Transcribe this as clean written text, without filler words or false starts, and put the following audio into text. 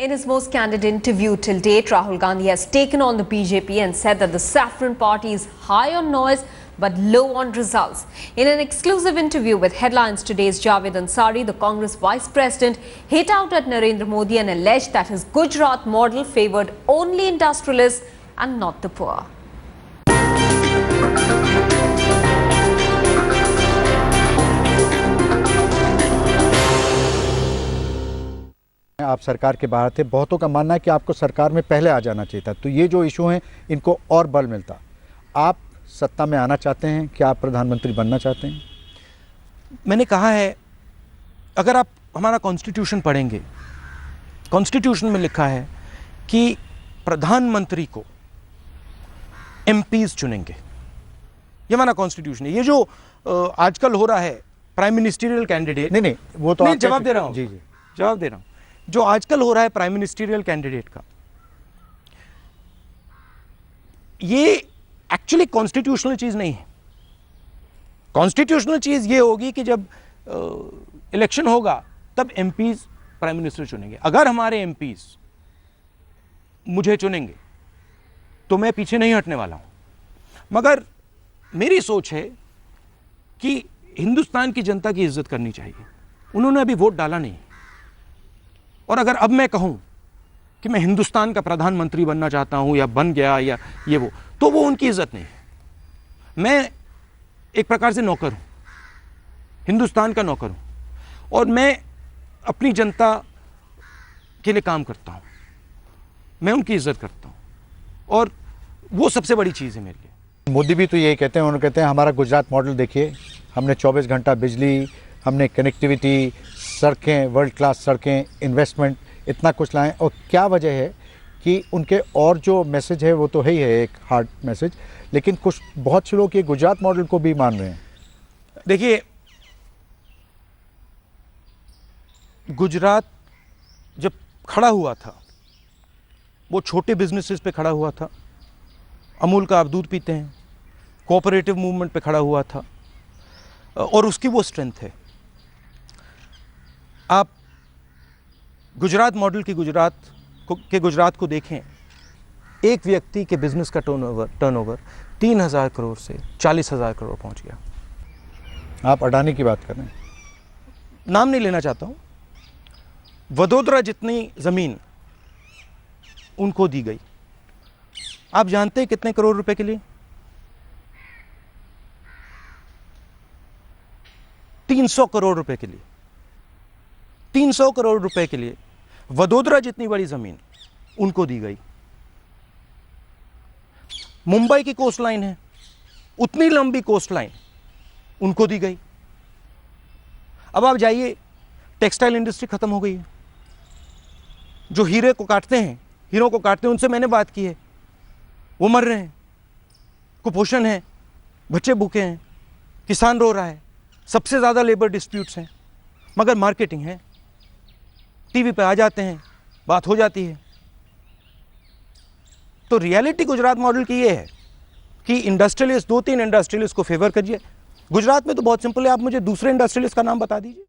In his most candid interview till date, Rahul Gandhi has taken on the BJP and said that the Saffron Party is high on noise but low on results. In an exclusive interview with Headlines Today's Javed Ansari, the Congress Vice President hit out at Narendra Modi and alleged that his Gujarat model favoured only industrialists and not the poor. आप सरकार के बाहर थे, बहुतों का मानना है कि आपको सरकार में पहले आ जाना चाहिए था, तो ये जो इशू हैं इनको और बल मिलता। आप सत्ता में आना चाहते हैं, क्या आप प्रधानमंत्री बनना चाहते हैं? मैंने कहा है, अगर आप हमारा कॉन्स्टिट्यूशन पढ़ेंगे, कॉन्स्टिट्यूशन में लिखा है कि प्रधानमंत्री को एमपीज चुनेंगे। ये हमारा कॉन्स्टिट्यूशन है। ये जो आजकल हो रहा है प्राइम मिनिस्टरियल कैंडिडेट, नहीं वो तो जवाब दे रहा हूँ, जी जवाब दे रहा हूँ। जो आजकल हो रहा है प्राइम मिनिस्टरियल कैंडिडेट का, ये एक्चुअली कॉन्स्टिट्यूशनल चीज नहीं है। कॉन्स्टिट्यूशनल चीज ये होगी कि जब इलेक्शन होगा तब एमपीज प्राइम मिनिस्टर चुनेंगे। अगर हमारे एमपीज मुझे चुनेंगे तो मैं पीछे नहीं हटने वाला हूं। मगर मेरी सोच है कि हिंदुस्तान की जनता की इज्जत करनी चाहिए। उन्होंने अभी वोट डाला नहीं, और अगर अब मैं कहूं कि मैं हिंदुस्तान का प्रधानमंत्री बनना चाहता हूं या बन गया या ये वो, तो वो उनकी इज्जत नहीं है। मैं एक प्रकार से नौकर हूं, हिंदुस्तान का नौकर हूं, और मैं अपनी जनता के लिए काम करता हूं। मैं उनकी इज्जत करता हूं, और वो सबसे बड़ी चीज़ है मेरे लिए। मोदी भी तो यही कहते हैं, उन्होंने कहते हैं हमारा गुजरात मॉडल देखिए, हमने 24 घंटा बिजली, हमने कनेक्टिविटी, सड़कें, वर्ल्ड क्लास सड़कें, इन्वेस्टमेंट, इतना कुछ लाएं। और क्या वजह है कि उनके और जो मैसेज है वो तो है ही है एक हार्ड मैसेज, लेकिन कुछ बहुत से लोग ये गुजरात मॉडल को भी मान रहे हैं। देखिए, गुजरात जब खड़ा हुआ था वो छोटे बिजनेसेस पे खड़ा हुआ था। अमूल का आप दूध पीते हैं, कोऑपरेटिव मूवमेंट पे खड़ा हुआ था, और उसकी वो स्ट्रेंथ है। आप गुजरात मॉडल की गुजरात को देखें, एक व्यक्ति के बिजनेस का टर्नओवर 3,000 करोड़ से 40,000 करोड़ पहुंच गया। आप अडानी की बात कर रहे हैं, नाम नहीं लेना चाहता हूं। वडोदरा जितनी जमीन उनको दी गई। आप जानते हैं कितने करोड़ रुपए के लिए? 300 करोड़ रुपए के लिए। 300 करोड़ रुपए के लिए वडोदरा जितनी बड़ी जमीन उनको दी गई। मुंबई की कोस्ट लाइन है, उतनी लंबी कोस्ट लाइन उनको दी गई। अब आप जाइए, टेक्सटाइल इंडस्ट्री खत्म हो गई है। जो हीरों को काटते हैं उनसे मैंने बात की है, वो मर रहे हैं, कुपोषण है, बच्चे भूखे हैं, किसान रो रहा है, सबसे ज्यादा लेबर डिस्प्यूट्स हैं, मगर मार्केटिंग है। टीवी पे आ जाते हैं, बात हो जाती है। तो रियलिटी गुजरात मॉडल की ये है कि इंडस्ट्रियलिस्ट, 2-3 इंडस्ट्रियलिस्ट को फेवर करिए। गुजरात में तो बहुत सिंपल है, आप मुझे दूसरे इंडस्ट्रियलिस्ट का नाम बता दीजिए।